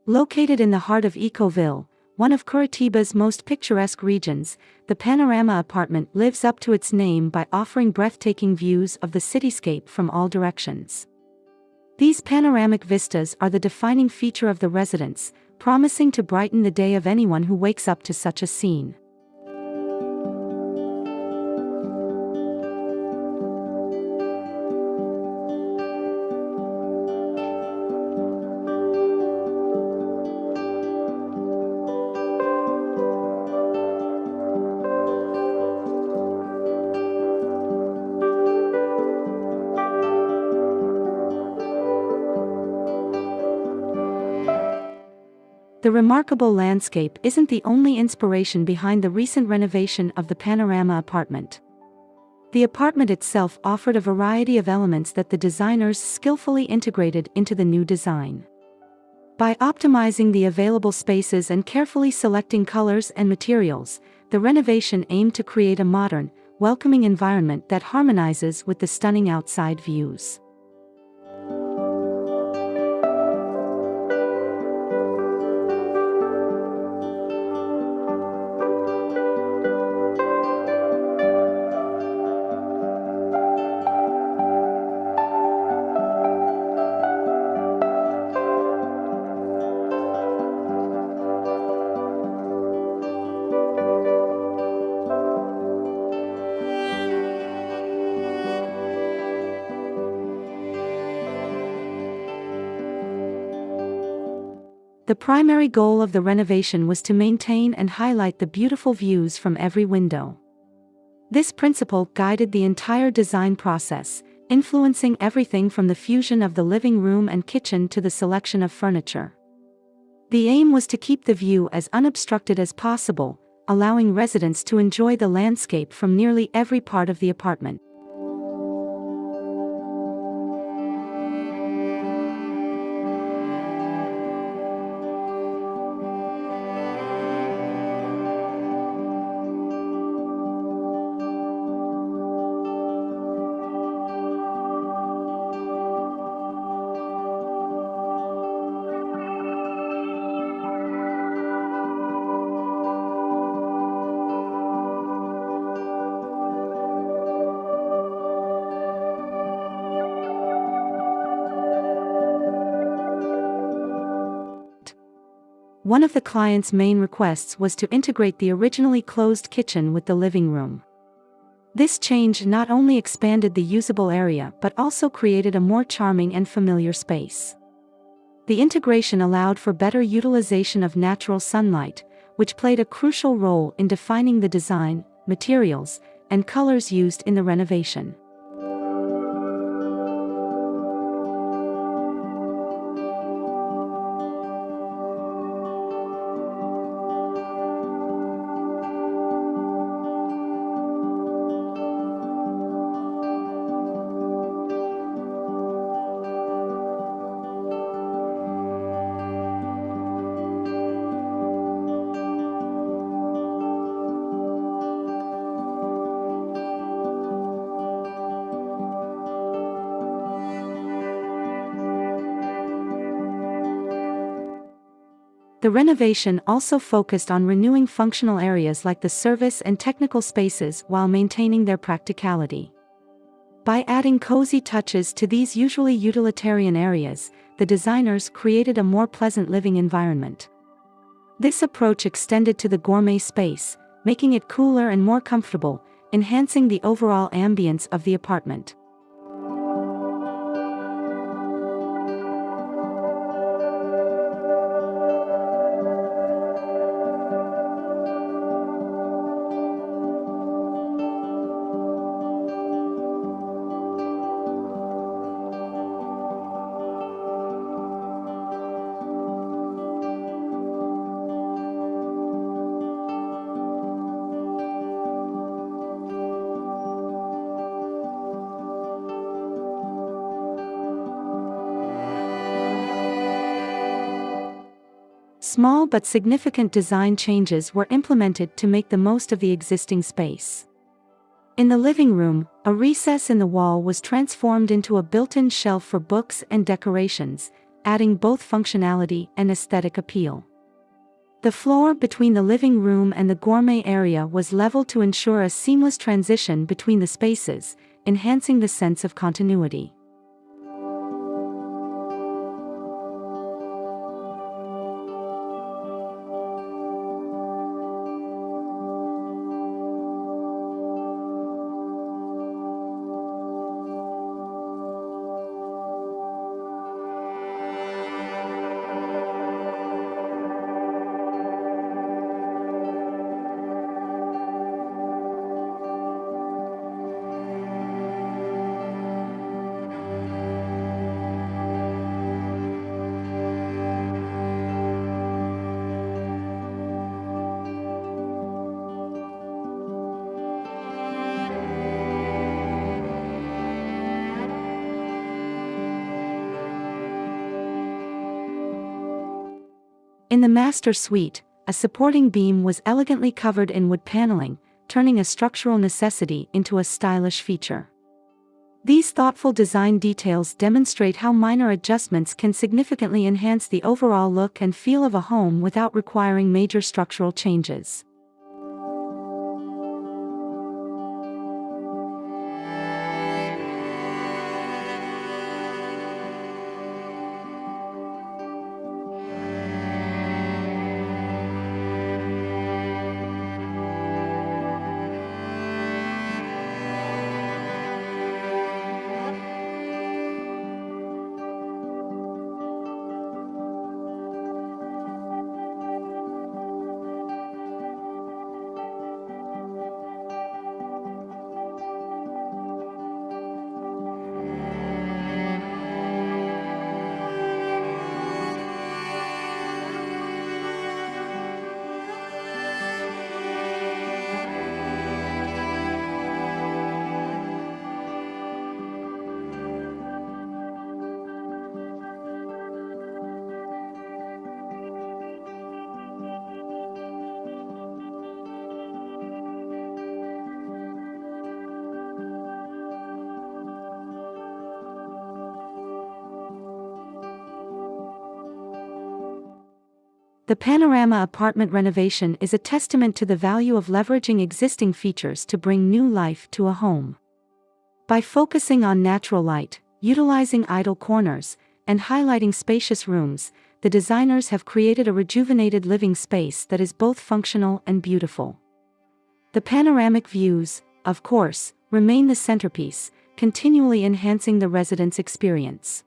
Located in the heart of Ecoville, one of Curitiba's most picturesque regions, the Panorama Apartment lives up to its name by offering breathtaking views of the cityscape from all directions. These panoramic vistas are the defining feature of the residence, promising to brighten the day of anyone who wakes up to such a scene. The remarkable landscape isn't the only inspiration behind the recent renovation of the Panorama Apartment. The apartment itself offered a variety of elements that the designers skillfully integrated into the new design. By optimizing the available spaces and carefully selecting colors and materials, the renovation aimed to create a modern, welcoming environment that harmonizes with the stunning outside views. The primary goal of the renovation was to maintain and highlight the beautiful views from every window. This principle guided the entire design process, influencing everything from the fusion of the living room and kitchen to the selection of furniture. The aim was to keep the view as unobstructed as possible, allowing residents to enjoy the landscape from nearly every part of the apartment. One of the client's main requests was to integrate the originally closed kitchen with the living room. This change not only expanded the usable area but also created a more charming and familiar space. The integration allowed for better utilization of natural sunlight, which played a crucial role in defining the design, materials, and colors used in the renovation. The renovation also focused on renewing functional areas like the service and technical spaces while maintaining their practicality. By adding cozy touches to these usually utilitarian areas, the designers created a more pleasant living environment. This approach extended to the gourmet space, making it cooler and more comfortable, enhancing the overall ambience of the apartment. Small but significant design changes were implemented to make the most of the existing space. In the living room, a recess in the wall was transformed into a built-in shelf for books and decorations, adding both functionality and aesthetic appeal. The floor between the living room and the gourmet area was leveled to ensure a seamless transition between the spaces, enhancing the sense of continuity. In the master suite, a supporting beam was elegantly covered in wood paneling, turning a structural necessity into a stylish feature. These thoughtful design details demonstrate how minor adjustments can significantly enhance the overall look and feel of a home without requiring major structural changes. The Panorama Apartment renovation is a testament to the value of leveraging existing features to bring new life to a home. By focusing on natural light, utilizing idle corners, and highlighting spacious rooms, the designers have created a rejuvenated living space that is both functional and beautiful. The panoramic views, of course, remain the centerpiece, continually enhancing the resident's experience.